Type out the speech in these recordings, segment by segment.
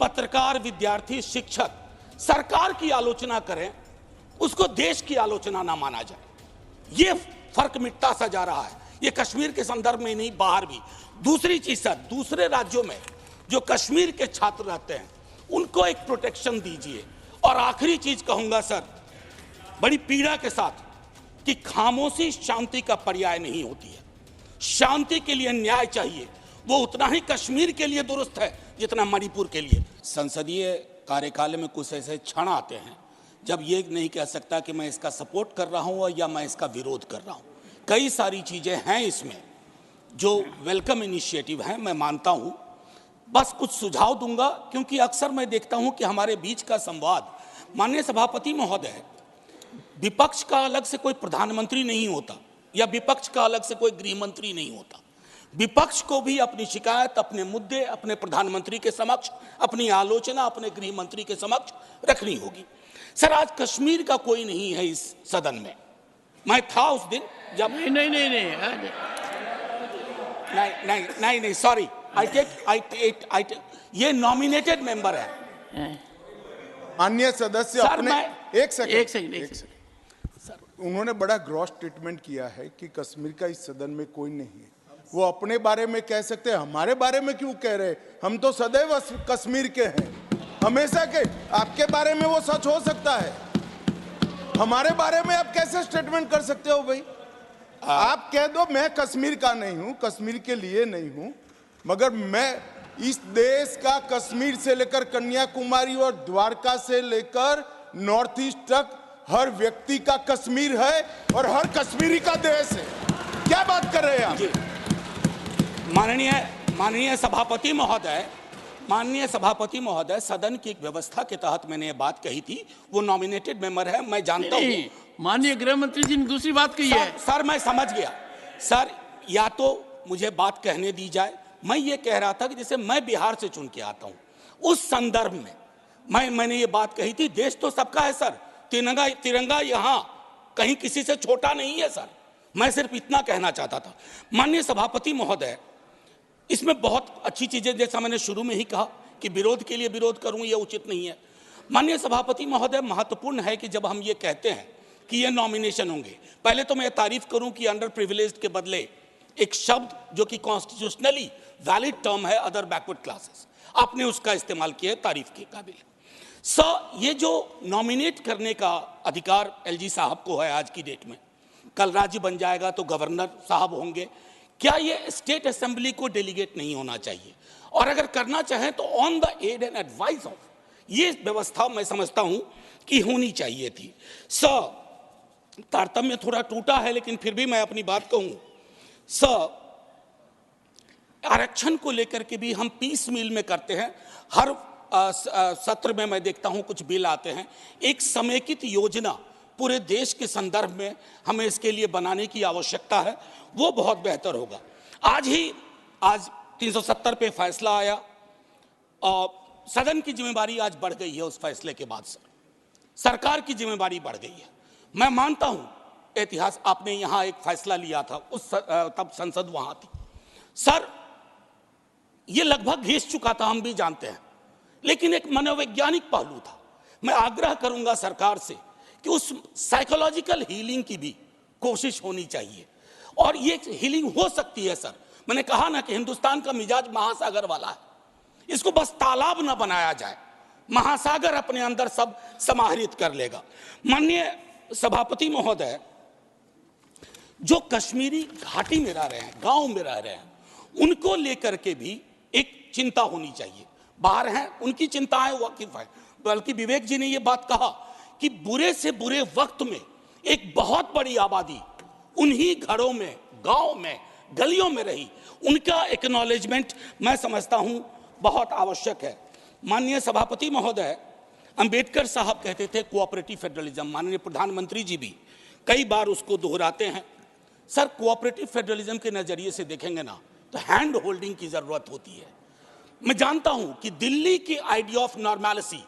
पत्रकार, विद्यार्थी, शिक्षक सरकार की आलोचना करें, उसको देश की आलोचना ना माना जाए। ये फर्क मिटता सा जा रहा है, ये कश्मीर के संदर्भ में नहीं, बाहर भी। दूसरी चीज सर, दूसरे राज्यों में जो कश्मीर के छात्र रहते हैं उनको एक प्रोटेक्शन दीजिए। और आखिरी चीज कहूंगा सर, बड़ी पीड़ा के साथ, कि खामोशी शांति का पर्याय नहीं होती है। शांति के लिए न्याय चाहिए, वो उतना ही कश्मीर के लिए दुरुस्त है जितना मणिपुर के लिए। संसदीय कार्यकाल में कुछ ऐसे क्षण आते हैं जब ये नहीं कह सकता कि मैं इसका सपोर्ट कर रहा हूं या मैं इसका विरोध कर रहा हूं। कई सारी चीजें हैं इसमें जो वेलकम इनिशिएटिव हैं, मैं मानता हूं। बस कुछ सुझाव दूंगा, क्योंकि अक्सर मैं देखता हूं कि हमारे बीच का संवाद, माननीय सभापति महोदय, विपक्ष का अलग से कोई प्रधानमंत्री नहीं होता या विपक्ष का अलग से कोई गृह मंत्री नहीं होता। विपक्ष को भी अपनी शिकायत, अपने मुद्दे अपने प्रधानमंत्री के समक्ष, अपनी आलोचना अपने गृह मंत्री के समक्ष रखनी होगी। सर, आज कश्मीर का कोई नहीं है इस सदन में। मैं था उस दिन जब नहीं, सॉरी, आई टेक ये नॉमिनेटेड मेंबर है। माननीय सदस्य अपने एक सेकंड सर, उन्होंने बड़ा ग्रॉस ट्रीटमेंट किया है कि कश्मीर का इस सदन में कोई नहीं है। वो अपने बारे में कह सकते हैं, हमारे बारे में क्यों कह रहे? हम तो सदैव कश्मीर के हैं, हमेशा के। आपके बारे में वो सच हो सकता है, हमारे बारे में आप कैसे स्टेटमेंट कर सकते हो भाई? आप कह दो मैं कश्मीर का नहीं हूं, कश्मीर के लिए नहीं हूं, मगर मैं इस देश का, कश्मीर से लेकर कन्याकुमारी और द्वारका से लेकर नॉर्थ ईस्ट तक हर व्यक्ति का कश्मीर है और हर कश्मीरी का देश है। क्या बात कर रहे हैं आप? माननीय सभापति महोदय, सदन की एक व्यवस्था के तहत मैंने ये बात कही थी। वो नॉमिनेटेड मेंबर है, मैं जानता हूँ। माननीय गृह मंत्री जी ने दूसरी बात कही है। सर, मैं समझ गया सर, या तो मुझे बात कहने दी जाए। मैं ये कह रहा था कि जैसे मैं बिहार से चुन के आता हूँ, उस संदर्भ में मैंने ये बात कही थी। देश तो सबका है सर, तिरंगा यहाँ कहीं किसी से छोटा नहीं है सर। मैं सिर्फ इतना कहना चाहता था। माननीय सभापति महोदय, इसमें बहुत अच्छी चीजें, जैसा मैंने शुरू में ही कहा कि विरोध के लिए विरोध करूं ये उचित नहीं है। माननीय सभापति महोदय, महत्वपूर्ण है कि जब हम ये कहते हैं कि ये नॉमिनेशन होंगे, पहले तो मैं तारीफ करूं कि अंडर प्रिविलेज्ड के बदले एक शब्द जो कि कॉन्स्टिट्यूशनली वैलिड टर्म है, अदर बैकवर्ड क्लासेस, आपने उसका इस्तेमाल किया है, तारीफ के काबिल। ये जो नॉमिनेट करने का अधिकार एलजी साहब को है आज की डेट में, कल राज्य बन जाएगा तो गवर्नर साहब होंगे। क्या ये स्टेट असेंबली को डेलीगेट नहीं होना चाहिए? और अगर करना चाहें तो on the aid and advice of, ये व्यवस्था मैं समझता हूं कि होनी चाहिए थी। तारतम्य थोड़ा टूटा है, लेकिन फिर भी मैं अपनी बात कहूं। आरक्षण को लेकर के भी हम पीस मील में करते हैं। हर सत्र में मैं देखता हूं कुछ बिल आते हैं। एक समेकित योजना पूरे देश के संदर्भ में हमें इसके लिए बनाने की आवश्यकता है, वो बहुत बेहतर होगा। आज 370 पे फैसला आया और सदन की जिम्मेदारी आज बढ़ गई है। उस फैसले के बाद सरकार की जिम्मेदारी बढ़ गई है। मैं मानता हूं इतिहास, आपने यहां एक फैसला लिया था, तब संसद वहां थी सर, ये लगभग घिस चुका था, हम भी जानते हैं, लेकिन एक मनोवैज्ञानिक पहलू था। मैं आग्रह करूंगा सरकार से कि उस साइकोलॉजिकल हीलिंग की भी कोशिश होनी चाहिए, और ये हीलिंग हो सकती है सर। मैंने कहा ना कि हिंदुस्तान का मिजाज महासागर वाला है, इसको बस तालाब ना बनाया जाए, महासागर अपने अंदर सब समाहित कर लेगा। माननीय सभापति महोदय, जो कश्मीरी घाटी में रह रहे हैं, गांव में रह रहे हैं, उनको लेकर के भी एक चिंता होनी चाहिए। बाहर हैं, उनकी चिंताएं वाकिफ है, बल्कि विवेक जी ने यह बात कहा कि बुरे से बुरे वक्त में एक बहुत बड़ी आबादी उन्हीं घरों में, गांव में, गलियों में रही, उनका एक्नॉलेजमेंट मैं समझता हूं बहुत आवश्यक है। माननीय सभापति महोदय, अंबेडकर साहब कहते थे कोऑपरेटिव फेडरलिज्म, माननीय प्रधानमंत्री जी भी कई बार उसको दोहराते हैं। सर, कोऑपरेटिव फेडरलिज्म के नजरिए से देखेंगे ना तो हैंड होल्डिंग की जरूरत होती है। मैं जानता हूं कि दिल्ली की आइडिया ऑफ नॉर्मैलिटी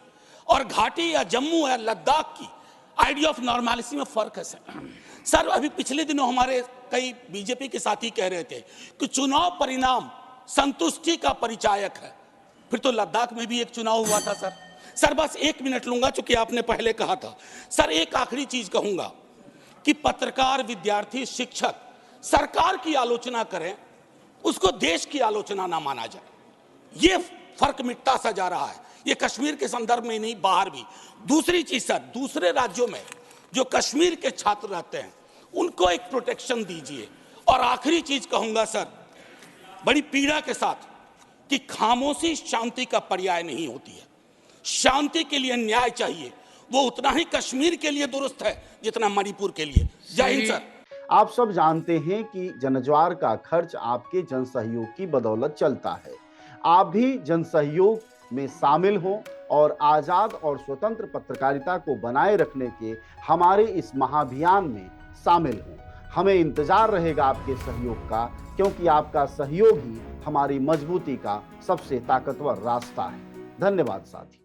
और घाटी या जम्मू या लद्दाख की आइडिया ऑफ नॉर्मैलिटी में फर्क है सर। अभी पिछले दिनों हमारे कई बीजेपी के साथी कह रहे थे कि चुनाव परिणाम संतुष्टि का परिचायक है। फिर तो लद्दाख में भी एक चुनाव हुआ था सर। सर बस 1 मिनट लूंगा, चूंकि आपने पहले कहा था। सर एक आखिरी चीज कहूंगा कि पत्रकार, विद्यार्थी, शिक्षक सरकार की आलोचना करें, उसको देश की आलोचना ना माना जाए। ये फर्क मिटता सा जा रहा है, ये कश्मीर के संदर्भ में नहीं, बाहर भी। दूसरी चीज सर, दूसरे राज्यों में जो कश्मीर के छात्र रहते हैं उनको एक प्रोटेक्शन दीजिए। और आखिरी चीज कहूंगा सर, बड़ी पीड़ा के साथ, कि खामोशी शांति का पर्याय नहीं होती है। शांति के लिए न्याय चाहिए, वो उतना ही कश्मीर के लिए दुरुस्त है जितना मणिपुर के लिए। जय हिंद सर। आप सब जानते हैं कि जनज्वार का खर्च आपके जनसहयोग की बदौलत चलता है। आप भी जनसहयोग में शामिल हों और आजाद और स्वतंत्र पत्रकारिता को बनाए रखने के हमारे इस महाअभियान में शामिल हों। हमें इंतजार रहेगा आपके सहयोग का, क्योंकि आपका सहयोग ही हमारी मजबूती का सबसे ताकतवर रास्ता है। धन्यवाद साथी।